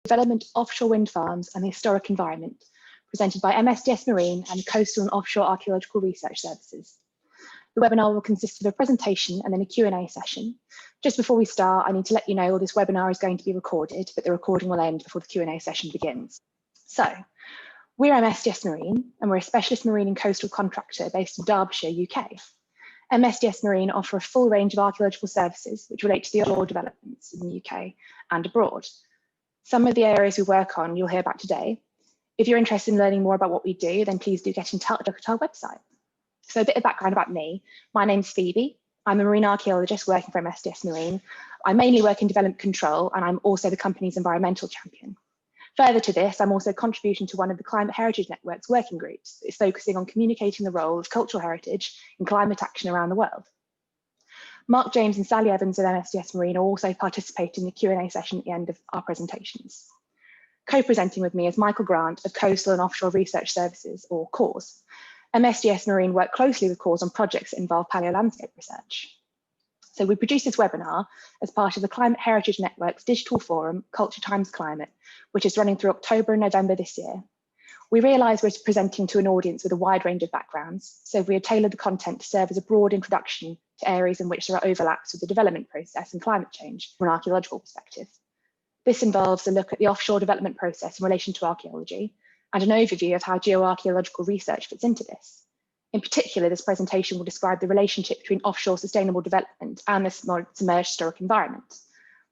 Development Offshore Wind Farms and the Historic Environment, presented by MSDS Marine and the Coastal and Offshore Archaeological Research Services. The webinar will consist of a presentation and then a Q&A session. Just before we start, I need to let you know this webinar is going to be recorded, but the recording will end before the Q&A session begins. So, we're MSDS Marine, and we're a specialist marine and coastal contractor based in Derbyshire, UK. MSDS Marine offer a full range of archaeological services which relate to the offshore developments in the UK and abroad. Some of the areas we work on you'll hear about today. If you're interested in learning more about what we do, then please do get in touch at our website. So a bit of background about me. My name's Phoebe. I'm a marine archaeologist working for MSDS Marine. I mainly work in development control, and I'm also the company's environmental champion. Further to this, I'm also contributing to one of the Climate Heritage Network's working groups that is focusing on communicating the role of cultural heritage in climate action around the world. Mark James and Sally Evans of MSDS Marine are also participating in the Q&A session at the end of our presentations. Co-presenting with me is Michael Grant of Coastal and Offshore Research Services, or COARS. MSDS Marine work closely with COARS on projects that involve paleolandscape research. So we produced this webinar as part of the Climate Heritage Network's digital forum, Culture Times Climate, which is running through October and November this year. We realise we're presenting to an audience with a wide range of backgrounds, so we have tailored the content to serve as a broad introduction to areas in which there are overlaps with the development process and climate change from an archaeological perspective. This involves a look at the offshore development process in relation to archaeology and an overview of how geoarchaeological research fits into this. In particular, this presentation will describe the relationship between offshore sustainable development and the submerged historic environment.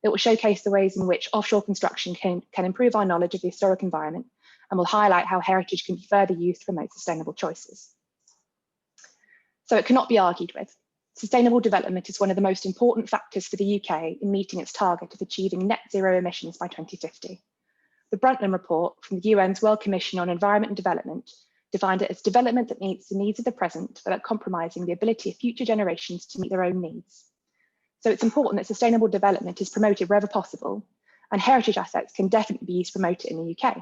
It will showcase the ways in which offshore construction can improve our knowledge of the historic environment, and will highlight how heritage can be further used to promote sustainable choices. So it cannot be argued with. Sustainable development is one of the most important factors for the UK in meeting its target of achieving net zero emissions by 2050. The Brundtland Report from the UN's World Commission on Environment and Development defined it as development that meets the needs of the present without compromising the ability of future generations to meet their own needs. So it's important that sustainable development is promoted wherever possible, and heritage assets can definitely be used to promote it in the UK.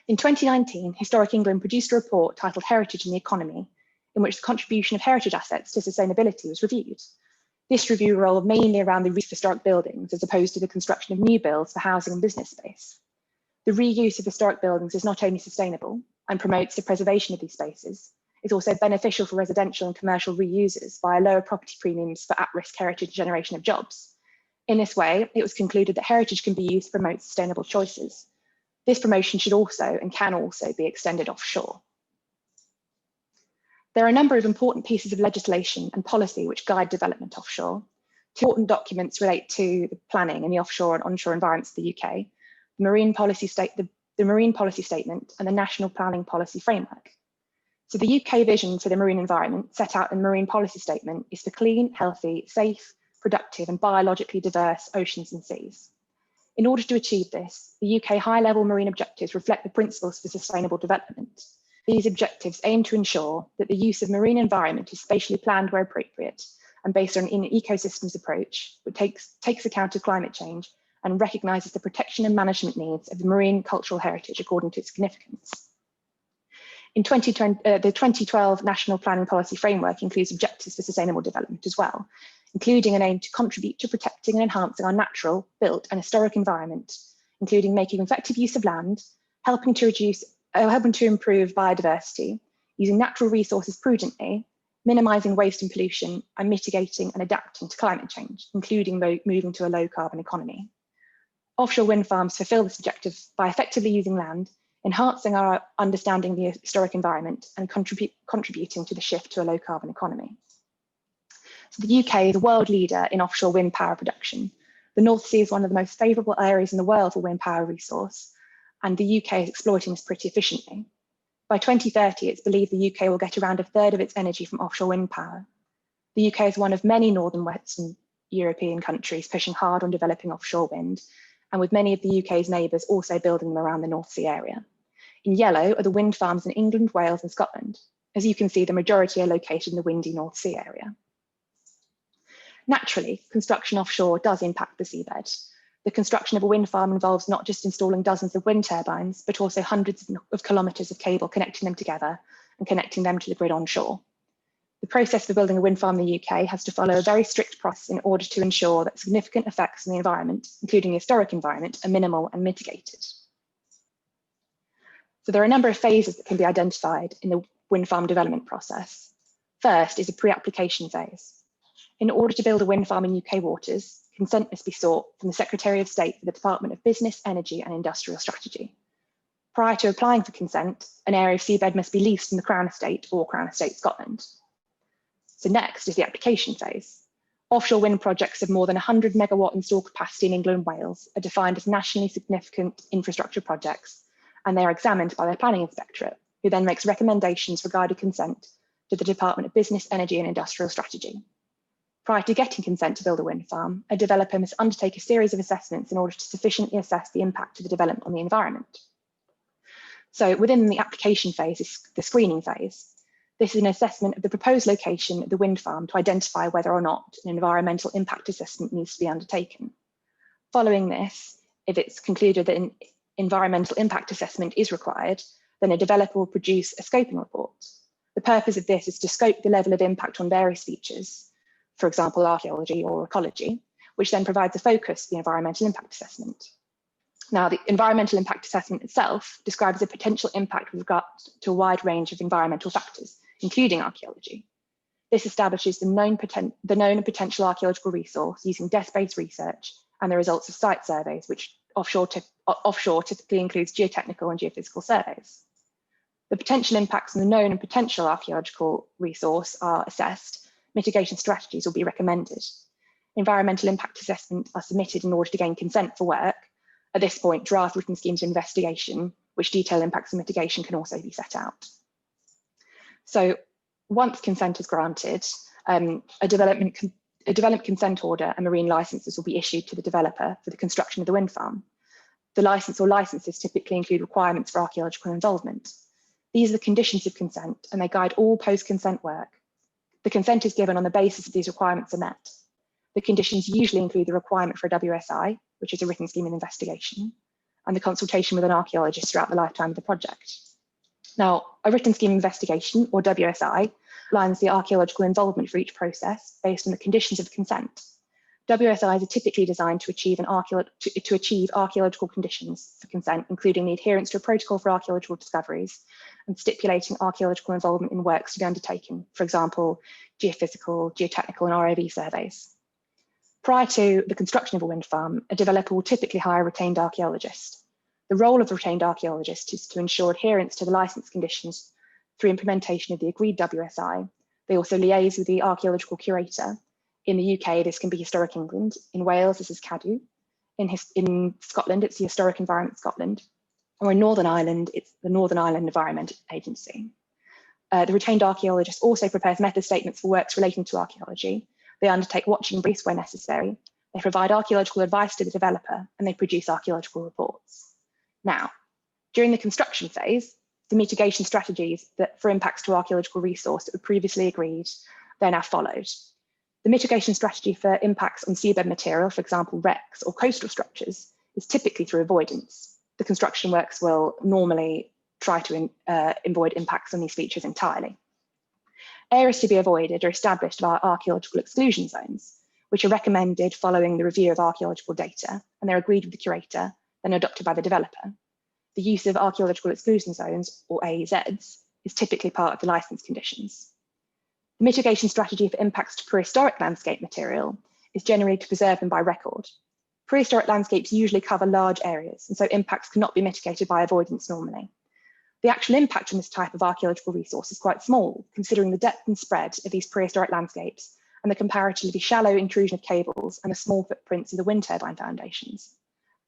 In 2019, Historic England produced a report titled Heritage in the Economy, in which the contribution of heritage assets to sustainability was reviewed. This review rolled mainly around the reuse of historic buildings as opposed to the construction of new builds for housing and business space. The reuse of historic buildings is not only sustainable and promotes the preservation of these spaces, it's also beneficial for residential and commercial reusers via lower property premiums for at-risk heritage generation of jobs. In this way, it was concluded that heritage can be used to promote sustainable choices. This promotion should also and can also be extended offshore. There are a number of important pieces of legislation and policy which guide development offshore. Two important documents relate to the planning in the offshore and onshore environments of the UK, the Marine Policy Statement and the National Planning Policy Framework. So the UK vision for the marine environment set out in the Marine Policy Statement is for clean, healthy, safe, productive and biologically diverse oceans and seas. In order to achieve this, the UK high-level marine objectives reflect the principles for sustainable development. These objectives aim to ensure that the use of marine environment is spatially planned where appropriate and based on an ecosystems approach, which takes account of climate change and recognises the protection and management needs of the marine cultural heritage according to its significance. In the 2012 National Planning Policy Framework includes objectives for sustainable development as well, including an aim to contribute to protecting and enhancing our natural, built and historic environment, including making effective use of land, helping to improve biodiversity, using natural resources prudently, minimising waste and pollution, and mitigating and adapting to climate change, including moving to a low carbon economy. Offshore wind farms fulfil this objective by effectively using land, enhancing our understanding of the historic environment and contributing to the shift to a low carbon economy. So the UK is a world leader in offshore wind power production. The North Sea is one of the most favourable areas in the world for wind power resource, and the UK is exploiting this pretty efficiently. By 2030, it's believed the UK will get around a third of its energy from offshore wind power. The UK is one of many northern Western European countries pushing hard on developing offshore wind, and with many of the UK's neighbours also building them around the North Sea area. In yellow are the wind farms in England, Wales and Scotland. As you can see, the majority are located in the windy North Sea area. Naturally, construction offshore does impact the seabed. The construction of a wind farm involves not just installing dozens of wind turbines, but also hundreds of kilometres of cable connecting them together and connecting them to the grid onshore. The process for building a wind farm in the UK has to follow a very strict process in order to ensure that significant effects on the environment, including the historic environment, are minimal and mitigated. So there are a number of phases that can be identified in the wind farm development process. First is a pre-application phase. In order to build a wind farm in UK waters, consent must be sought from the Secretary of State for the Department of Business, Energy and Industrial Strategy. Prior to applying for consent, an area of seabed must be leased from the Crown Estate or Crown Estate Scotland. So next is the application phase. Offshore wind projects of more than 100 megawatt installed capacity in England and Wales are defined as nationally significant infrastructure projects, and they are examined by their planning inspectorate, who then makes recommendations for guided consent to the Department of Business, Energy and Industrial Strategy. Prior to getting consent to build a wind farm, a developer must undertake a series of assessments in order to sufficiently assess the impact of the development on the environment. So within the application phase is the screening phase. This is an assessment of the proposed location of the wind farm to identify whether or not an environmental impact assessment needs to be undertaken. Following this, if it's concluded that an environmental impact assessment is required, then a developer will produce a scoping report. The purpose of this is to scope the level of impact on various features, for example, archaeology or ecology, which then provides a focus for the environmental impact assessment. Now, the environmental impact assessment itself describes a potential impact with regard to a wide range of environmental factors, including archaeology. This establishes the known and potential archaeological resource using desk-based research and the results of site surveys, which offshore typically includes geotechnical and geophysical surveys. The potential impacts on the known and potential archaeological resource are assessed. Mitigation strategies will be recommended. Environmental impact assessments are submitted in order to gain consent for work. At this point, draft written schemes of investigation, which detail impacts and mitigation, can also be set out. So once consent is granted, a development consent order and marine licenses will be issued to the developer for the construction of the wind farm. The license or licenses typically include requirements for archaeological involvement. These are the conditions of consent, and they guide all post-consent work. The consent is given on the basis of these requirements are met. The conditions usually include the requirement for a WSI, which is a written scheme of investigation, and the consultation with an archaeologist throughout the lifetime of the project. Now, a written scheme of investigation, or WSI, outlines the archaeological involvement for each process based on the conditions of consent. WSIs are typically designed to achieve archaeological conditions for consent, including the adherence to a protocol for archaeological discoveries and stipulating archaeological involvement in works to be undertaken, for example, geophysical, geotechnical, and ROV surveys. Prior to the construction of a wind farm, a developer will typically hire a retained archaeologist. The role of the retained archaeologist is to ensure adherence to the license conditions through implementation of the agreed WSI. They also liaise with the archaeological curator. In the UK, this can be Historic England. In Wales, this is CADU. In Scotland, it's the Historic Environment Scotland. Or in Northern Ireland, it's the Northern Ireland Environment Agency. The retained archaeologist also prepares method statements for works relating to archaeology. They undertake watching briefs where necessary. They provide archaeological advice to the developer, and they produce archaeological reports. Now, during the construction phase, the mitigation strategies for impacts to archaeological resource that were previously agreed, they're now followed. The mitigation strategy for impacts on seabed material, for example, wrecks or coastal structures, is typically through avoidance. The construction works will normally try to avoid impacts on these features entirely. Areas to be avoided are established via archaeological exclusion zones, which are recommended following the review of archaeological data, and they're agreed with the curator, then adopted by the developer. The use of archaeological exclusion zones, or AEZs, is typically part of the license conditions. The mitigation strategy for impacts to prehistoric landscape material is generally to preserve them by record. Prehistoric landscapes usually cover large areas, and so impacts cannot be mitigated by avoidance normally. The actual impact on this type of archaeological resource is quite small, considering the depth and spread of these prehistoric landscapes and the comparatively shallow intrusion of cables and the small footprints of the wind turbine foundations.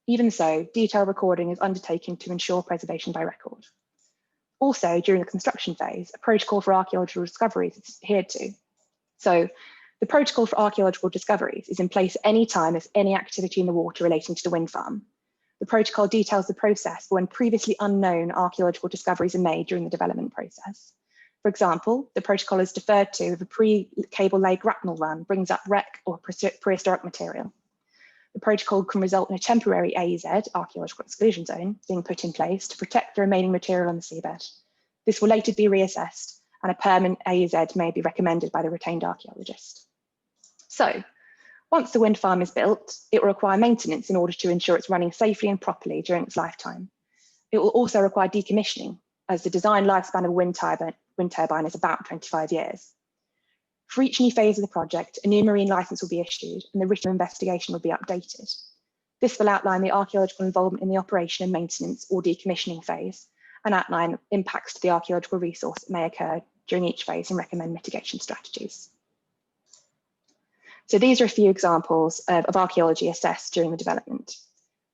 Even so, detailed recording is undertaken to ensure preservation by record. Also, during the construction phase, a protocol for archaeological discoveries is adhered to. So, the protocol for archaeological discoveries is in place at any time there's any activity in the water relating to the wind farm. The protocol details the process for when previously unknown archaeological discoveries are made during the development process. For example, the protocol is deferred to if a pre-cable lay grapnel run brings up wreck or prehistoric material. The protocol can result in a temporary AEZ, archaeological exclusion zone, being put in place to protect the remaining material on the seabed. This will later be reassessed and a permanent AZ may be recommended by the retained archaeologist. So, once the wind farm is built, it will require maintenance in order to ensure it's running safely and properly during its lifetime. It will also require decommissioning, as the design lifespan of a wind turbine is about 25 years. For each new phase of the project, a new marine licence will be issued and the written investigation will be updated. This will outline the archaeological involvement in the operation and maintenance or decommissioning phase and outline impacts to the archaeological resource that may occur during each phase and recommend mitigation strategies. So these are a few examples of archaeology assessed during the development.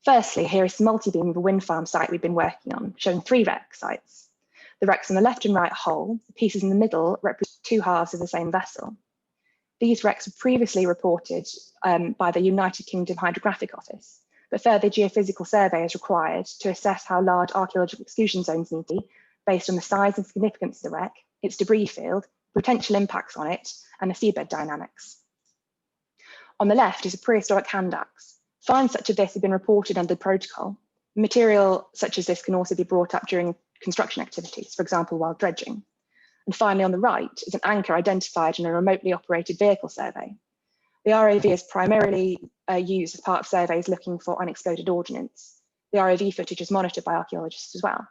Firstly, here is a multi-beam of a wind farm site we've been working on, showing 3 wreck sites. The wrecks on the left and right whole, the pieces in the middle represent 2 halves of the same vessel. These wrecks were previously reported by the United Kingdom Hydrographic Office, but further geophysical survey is required to assess how large archaeological exclusion zones need to be based on the size and significance of the wreck, its debris field, potential impacts on it, and the seabed dynamics. On the left is a prehistoric hand axe. Finds such as this have been reported under the protocol. Material such as this can also be brought up during construction activities, for example, while dredging. And finally, on the right is an anchor identified in a remotely operated vehicle survey. The ROV is primarily used as part of surveys looking for unexploded ordnance. The ROV footage is monitored by archaeologists as well.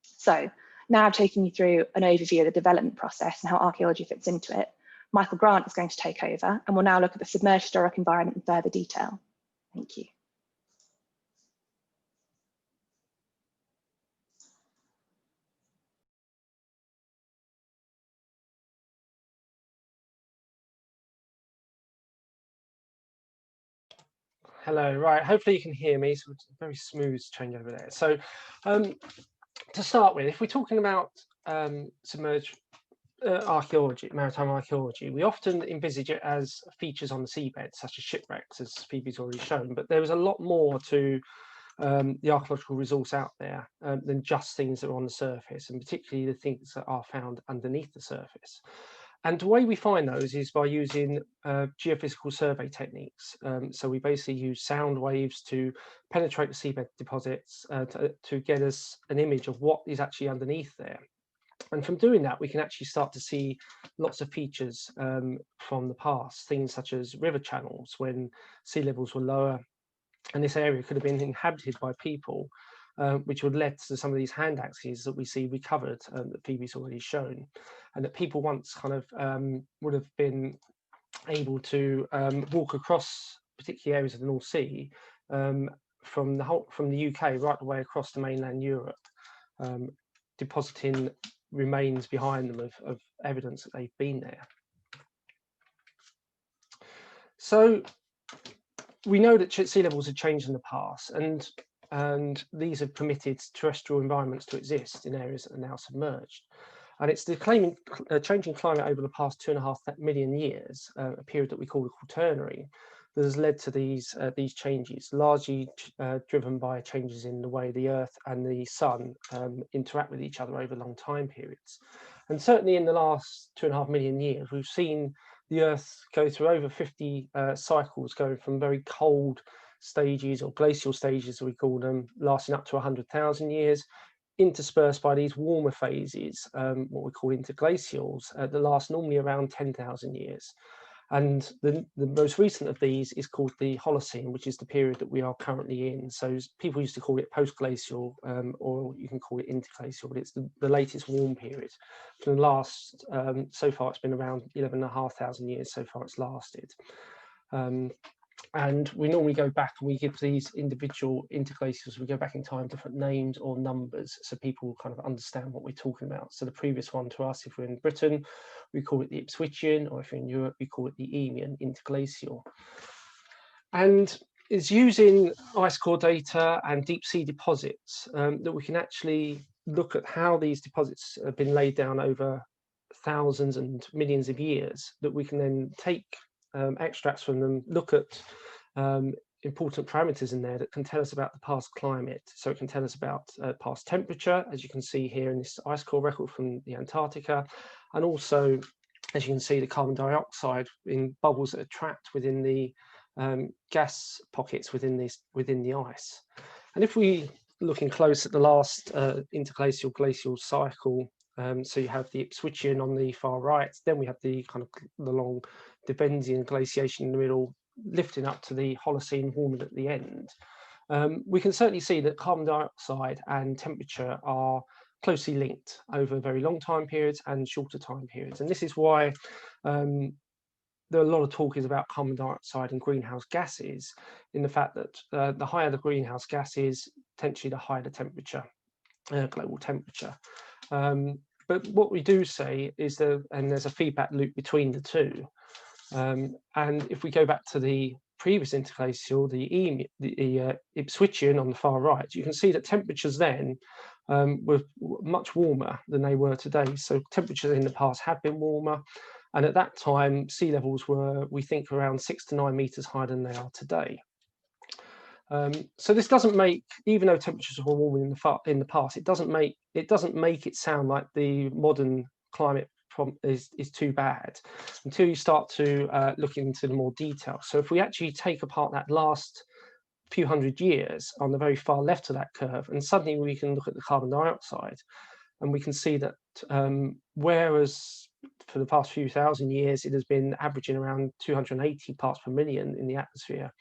So now I've taken you through an overview of the development process and how archaeology fits into it. Michael Grant is going to take over and we'll now look at the submerged historic environment in further detail. Thank you. Hello, right, hopefully you can hear me, so it's a very smooth change over there. So to start with, if we're talking about submerged archaeology, maritime archaeology, we often envisage it as features on the seabed, such as shipwrecks, as Phoebe's already shown, but there is a lot more to the archaeological resource out there than just things that are on the surface, and particularly the things that are found underneath the surface. And the way we find those is by using geophysical survey techniques. So we basically use sound waves to penetrate the seabed deposits to get us an image of what is actually underneath there. And from doing that, we can actually start to see lots of features from the past, things such as river channels when sea levels were lower, and this area could have been inhabited by people, which would lead to some of these hand axes that we see recovered that Phoebe's already shown, and that people once kind of would have been able to walk across particular areas of the North Sea from the UK right the way across to mainland Europe, depositing remains behind them of evidence that they've been there. So we know that sea levels have changed in the past, and these have permitted terrestrial environments to exist in areas that are now submerged. And it's the changing climate over the past 2.5 million years, a period that we call the Quaternary, that has led to these changes, largely driven by changes in the way the Earth and the Sun interact with each other over long time periods. And certainly in the last 2.5 million years, we've seen the Earth go through over 50 cycles, going from very cold stages, or glacial stages as we call them, lasting up to 100,000 years, interspersed by these warmer phases, what we call interglacials, that last normally around 10,000 years. And the most recent of these is called the Holocene, which is the period that we are currently in. So people used to call it post-glacial, or you can call it interglacial, but it's the latest warm period. For the last, so far it's been around 11,500 years, so far it's lasted. And we normally go back and we give these individual interglacials, we go back in time, different names or numbers, so people kind of understand what we're talking about. So the previous one to us, if we're in Britain, we call it the Ipswichian, or if you're in Europe, we call it the Eemian interglacial. And it's using ice core data and deep sea deposits that we can actually look at how these deposits have been laid down over thousands and millions of years, that we can then take extracts from them, look at important parameters in there that can tell us about the past climate. So it can tell us about past temperature, as you can see here in this ice core record from the Antarctica, and also, as you can see, the carbon dioxide in bubbles that are trapped within the gas pockets within the ice. And if we looking close at the last interglacial glacial cycle So you have the Ipswichian on the far right, then we have the kind of the long Devensian glaciation in the middle, lifting up to the Holocene warming at the end. We can certainly see that carbon dioxide and temperature are closely linked over very long time periods and shorter time periods. And this is why there are a lot of talk is about carbon dioxide and greenhouse gases, in the fact that the higher the greenhouse gases, potentially the higher the temperature, global temperature. But what we do say is that, and there's a feedback loop between the two. And if we go back to the previous interglacial, the Ipswichian on the far right, you can see that temperatures then were much warmer than they were today. So temperatures in the past have been warmer. And at that time, sea levels were, we think, around 6 to 9 meters higher than they are today. So this doesn't make, even though temperatures were warming in the past, it doesn't make it sound like the modern climate is too bad until you start to look into the more detail. So if we actually take apart that last few hundred years on the very far left of that curve, and suddenly we can look at the carbon dioxide, and we can see that whereas for the past few thousand years it has been averaging around 280 parts per million in the atmosphere,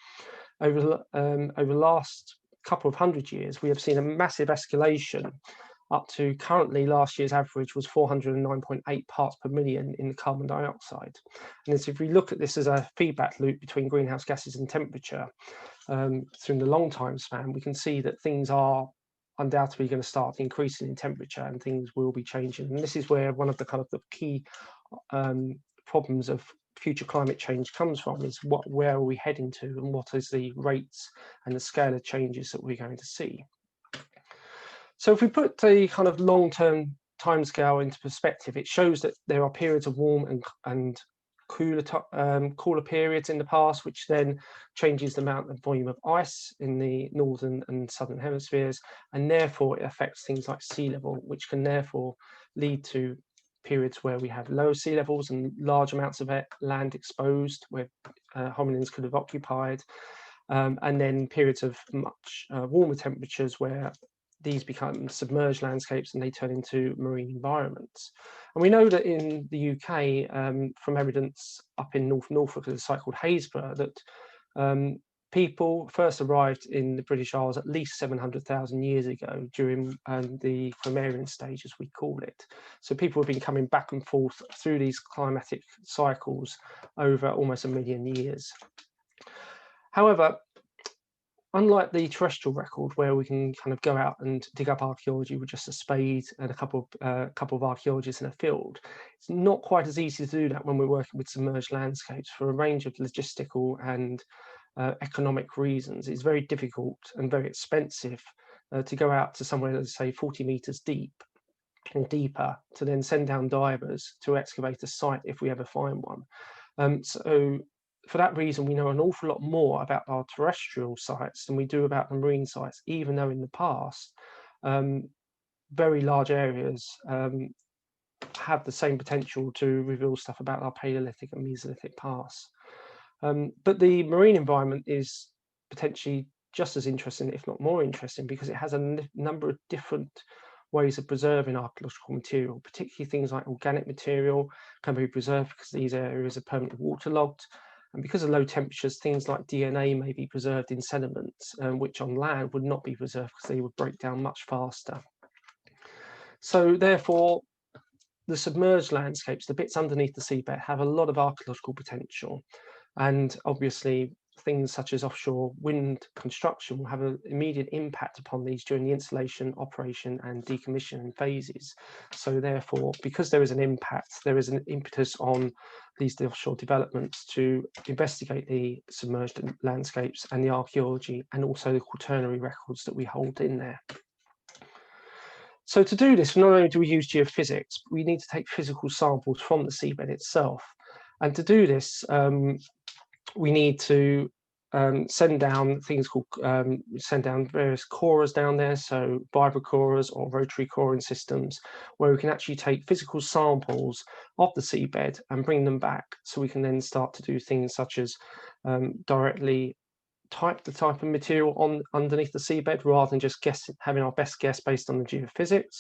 over the last couple of hundred years, we have seen a massive escalation up to currently last year's average was 409.8 parts per million in the carbon dioxide. And so if we look at this as a feedback loop between greenhouse gases and temperature through the long time span, we can see that things are undoubtedly going to start increasing in temperature and things will be changing. And this is where one of the kind of the key problems of future climate change comes from, is where are we heading to, and what is the rates and the scale of changes that we're going to see. So if we put the kind of long-term timescale into perspective, it shows that there are periods of warm and cooler periods in the past, which then changes the amount of volume of ice in the northern and southern hemispheres, and therefore it affects things like sea level, which can therefore lead to periods where we have low sea levels and large amounts of land exposed where hominins could have occupied, and then periods of much warmer temperatures where these become submerged landscapes and they turn into marine environments. And we know that in the UK, from evidence up in North Norfolk at a site called Haysborough, that people first arrived in the British Isles at least 700,000 years ago during the Quaternary stage, as we call it. So people have been coming back and forth through these climatic cycles over almost 1 million years. However, unlike the terrestrial record, where we can kind of go out and dig up archaeology with just a spade and a couple of archaeologists in a field, it's not quite as easy to do that when we're working with submerged landscapes for a range of logistical and economic reasons. It's very difficult and very expensive to go out to somewhere that's, say, 40 meters deep or deeper, to then send down divers to excavate a site if we ever find one. So for that reason, we know an awful lot more about our terrestrial sites than we do about the marine sites, even though in the past, very large areas have the same potential to reveal stuff about our Paleolithic and Mesolithic past. But the marine environment is potentially just as interesting, if not more interesting, because it has a number of different ways of preserving archaeological material, particularly things like organic material can be preserved because these areas are permanently waterlogged. And because of low temperatures, things like DNA may be preserved in sediments, which on land would not be preserved because they would break down much faster. So therefore, the submerged landscapes, the bits underneath the seabed, have a lot of archaeological potential. And obviously, things such as offshore wind construction will have an immediate impact upon these during the installation, operation, and decommissioning phases. So therefore, because there is an impact, there is an impetus on these offshore developments to investigate the submerged landscapes and the archaeology, and also the quaternary records that we hold in there. So to do this, not only do we use geophysics, we need to take physical samples from the seabed itself. And to do this, we need to send down things called, send down various corers down there, so vibrocorers or rotary coring systems, where we can actually take physical samples of the seabed and bring them back, so we can then start to do things such as directly the type of material on underneath the seabed, rather than just having our best guess based on the geophysics.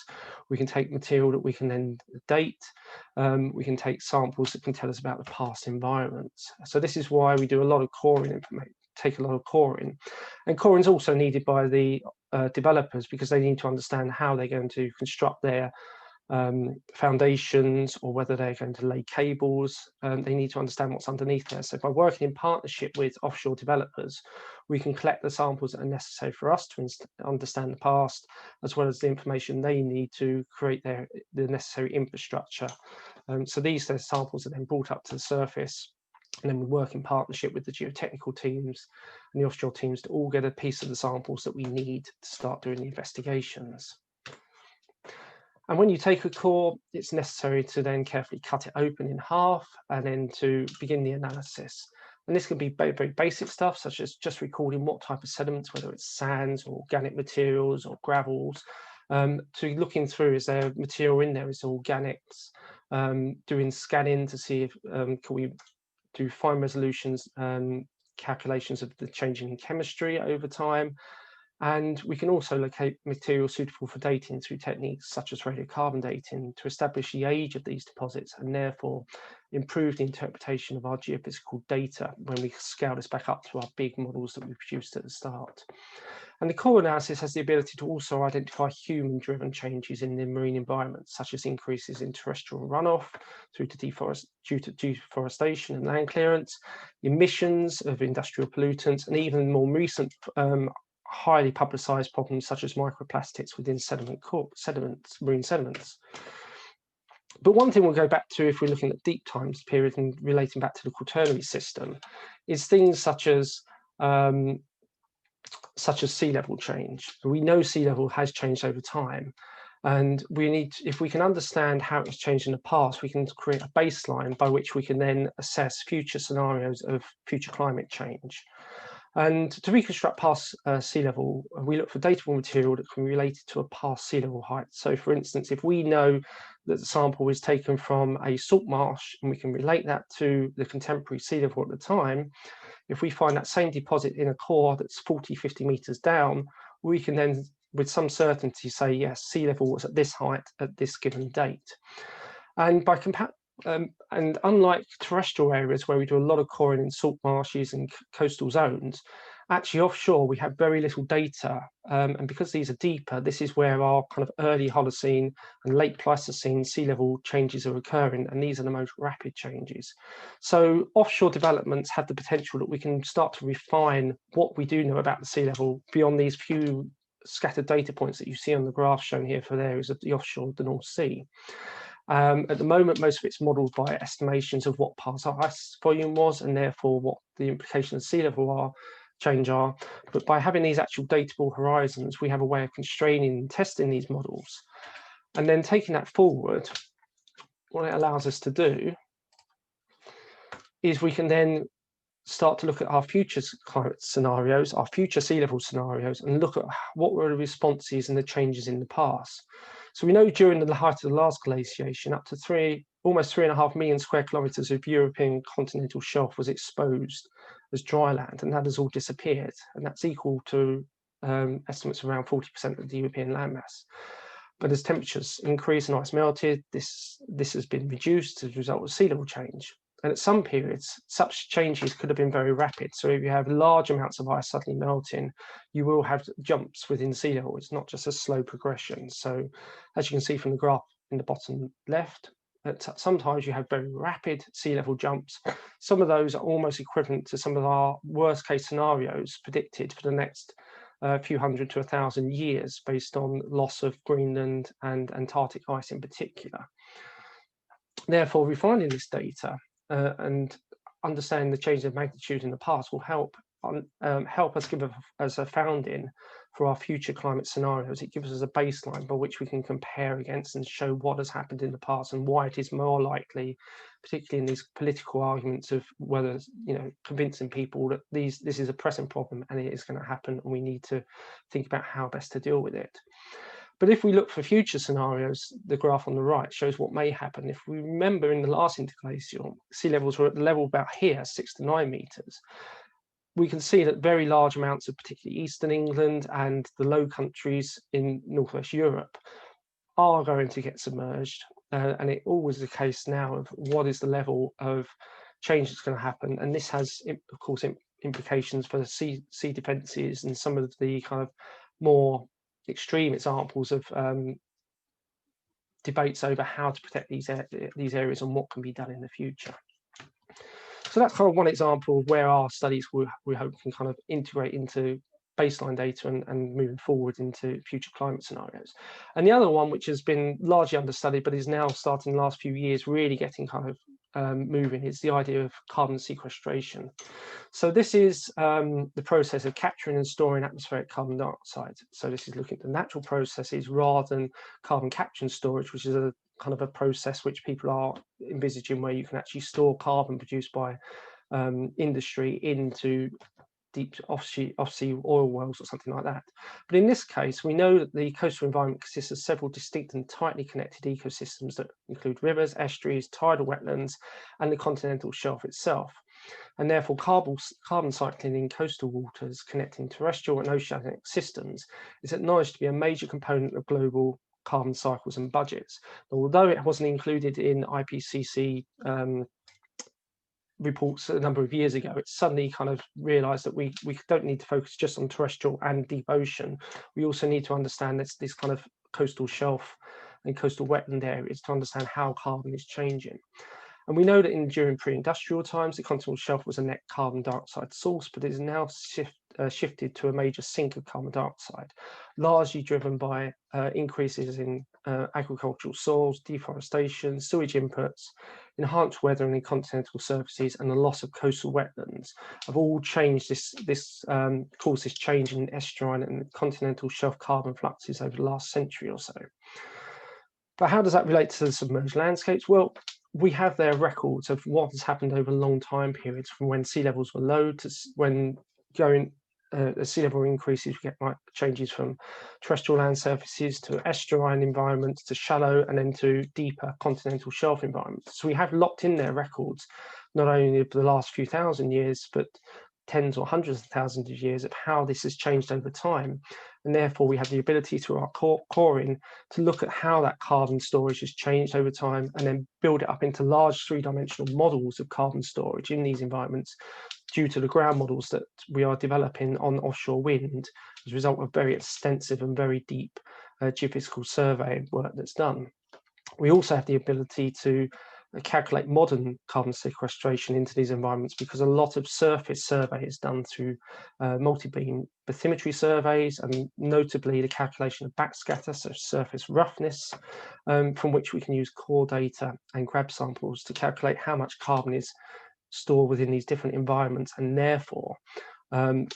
We can take material that we can then date. We can take samples that can tell us about the past environments. So this is why we do a lot of coring information, take a lot of coring. And coring is also needed by the developers, because they need to understand how they're going to construct their foundations, or whether they're going to lay cables. They need to understand what's underneath there. So by working in partnership with offshore developers, we can collect the samples that are necessary for us to understand the past, as well as the information they need to create the necessary infrastructure. So these samples are then brought up to the surface, and then we work in partnership with the geotechnical teams and the offshore teams to all get a piece of the samples that we need to start doing the investigations. And when you take a core, it's necessary to then carefully cut it open in half, and then to begin the analysis. And this can be very, very basic stuff, such as just recording what type of sediments, whether it's sands or organic materials or gravels, to looking through, is there material in there, is there organics, doing scanning to see if can we do fine resolutions, calculations of the changing chemistry over time. And we can also locate material suitable for dating through techniques such as radiocarbon dating to establish the age of these deposits, and therefore improve the interpretation of our geophysical data when we scale this back up to our big models that we produced at the start. And the core analysis has the ability to also identify human-driven changes in the marine environment, such as increases in terrestrial runoff due to deforestation and land clearance, emissions of industrial pollutants, and even more recent highly publicized problems such as microplastics within marine sediments. But one thing we'll go back to, if we're looking at deep time period and relating back to the Quaternary system, is things such as sea level change. We know sea level has changed over time, and if we can understand how it's changed in the past, we can create a baseline by which we can then assess future scenarios of future climate change. And to reconstruct past sea level, we look for datable material that can be related to a past sea level height. So for instance, if we know that the sample was taken from a salt marsh, and we can relate that to the contemporary sea level at the time, if we find that same deposit in a core that's 40, 50 meters down, we can then with some certainty say, yes, sea level was at this height at this given date. And by and unlike terrestrial areas where we do a lot of coring in salt marshes and coastal zones, actually offshore we have very little data. And because these are deeper, this is where our kind of early Holocene and late Pleistocene sea level changes are occurring, and these are the most rapid changes. So offshore developments have the potential that we can start to refine what we do know about the sea level beyond these few scattered data points that you see on the graph shown here for the areas of the offshore of the North Sea. At the moment, most of it's modelled by estimations of what past ice volume was, and therefore what the implications of sea level change are. But by having these actual datable horizons, we have a way of constraining and testing these models. And then taking that forward, what it allows us to do is we can then start to look at our future climate scenarios, our future sea level scenarios, and look at what were the responses and the changes in the past. So we know during the height of the last glaciation, up to almost 3.5 million square kilometres of European continental shelf was exposed as dry land, and that has all disappeared. And that's equal to estimates of around 40% of the European landmass. But as temperatures increase and ice melted, this has been reduced as a result of sea level change. And at some periods, such changes could have been very rapid. So if you have large amounts of ice suddenly melting, you will have jumps within sea level. It's not just a slow progression. So as you can see from the graph in the bottom left, sometimes you have very rapid sea level jumps. Some of those are almost equivalent to some of our worst case scenarios predicted for the next few hundred to 1,000 years based on loss of Greenland and Antarctic ice in particular. Therefore, refining this data and understanding the change of magnitude in the past will help us give us a founding for our future climate scenarios. It gives us a baseline by which we can compare against and show what has happened in the past and why it is more likely, particularly in these political arguments of whether, convincing people that this is a present problem and it is going to happen, and we need to think about how best to deal with it. But if we look for future scenarios, the graph on the right shows what may happen. If we remember in the last interglacial, sea levels were at the level about here, 6 to 9 meters. we can see that very large amounts of particularly Eastern England and the Low Countries in Northwest Europe are going to get submerged. And it always the case now of what is the level of change that's going to happen. And this has, of course, implications for the sea defences and some of the kind of more extreme examples of debates over how to protect these areas and what can be done in the future. So that's kind of one example of where our studies we hope can kind of integrate into baseline data and moving forward into future climate scenarios. And the other one, which has been largely understudied but is now starting the last few years really getting kind of moving, is the idea of carbon sequestration. So this is the process of capturing and storing atmospheric carbon dioxide. So this is looking at the natural processes rather than carbon capture and storage, which is a kind of a process which people are envisaging where you can actually store carbon produced by industry into deep offsea oil wells or something like that. But in this case, we know that the coastal environment consists of several distinct and tightly connected ecosystems that include rivers, estuaries, tidal wetlands, and the continental shelf itself. And therefore, carbon cycling in coastal waters connecting terrestrial and oceanic systems is acknowledged to be a major component of global carbon cycles and budgets. Although it wasn't included in IPCC reports a number of years ago, it's suddenly kind of realized that we don't need to focus just on terrestrial and deep ocean. We also need to understand this kind of coastal shelf and coastal wetland areas to understand how carbon is changing. And we know that during pre-industrial times, the continental shelf was a net carbon dioxide source, but it is now shifted to a major sink of carbon dioxide, largely driven by increases in agricultural soils, deforestation, sewage inputs, enhanced weathering in continental surfaces, and the loss of coastal wetlands have all changed caused this change in estuarine and continental shelf carbon fluxes over the last century or so. But how does that relate to the submerged landscapes? Well, we have their records of what has happened over long time periods, from when sea levels were low to when as sea level increases, we get like changes from terrestrial land surfaces to estuarine environments to shallow and then to deeper continental shelf environments. So we have locked in their records, not only of the last few thousand years, but tens or hundreds of thousands of years of how this has changed over time. And therefore we have the ability through our coring to look at how that carbon storage has changed over time and then build it up into large three-dimensional models of carbon storage in these environments due to the ground models that we are developing on offshore wind as a result of very extensive and very deep geophysical survey work that's done. We also have the ability to calculate modern carbon sequestration into these environments because a lot of surface survey is done through multi-beam bathymetry surveys, and notably the calculation of backscatter, so surface roughness, from which we can use core data and grab samples to calculate how much carbon is stored within these different environments, and therefore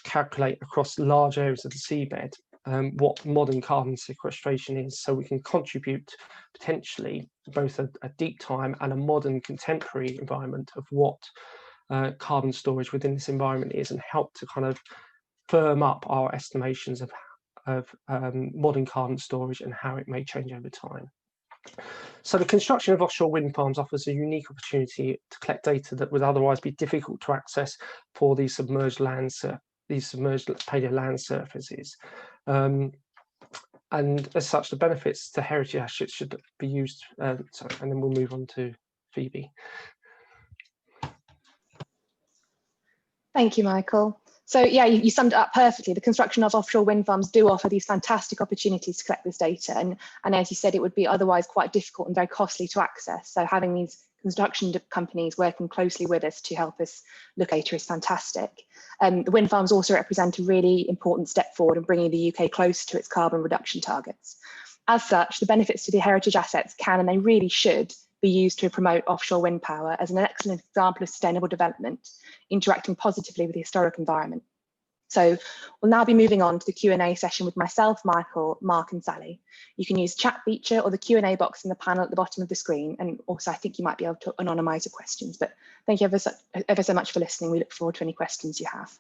calculate across large areas of the seabed what modern carbon sequestration is, so we can contribute potentially both a deep time and a modern contemporary environment of what carbon storage within this environment is, and help to kind of firm up our estimations of modern carbon storage and how it may change over time. So the construction of offshore wind farms offers a unique opportunity to collect data that would otherwise be difficult to access for these submerged paleo land surfaces. And as such, the benefits to heritage assets should be used. And then we'll move on to Phoebe. Thank you, Michael. So yeah, you summed it up perfectly. The construction of offshore wind farms do offer these fantastic opportunities to collect this data. And as you said, it would be otherwise quite difficult and very costly to access. So having these construction companies working closely with us to help us look at data is fantastic. The wind farms also represent a really important step forward in bringing the UK closer to its carbon reduction targets. As such, the benefits to the heritage assets can, and they really should, be used to promote offshore wind power as an excellent example of sustainable development, interacting positively with the historic environment. So we'll now be moving on to the Q&A session with myself, Michael, Mark and Sally. You can use the chat feature or the Q&A box in the panel at the bottom of the screen. And also I think you might be able to anonymize your questions, but thank you ever so much for listening. We look forward to any questions you have.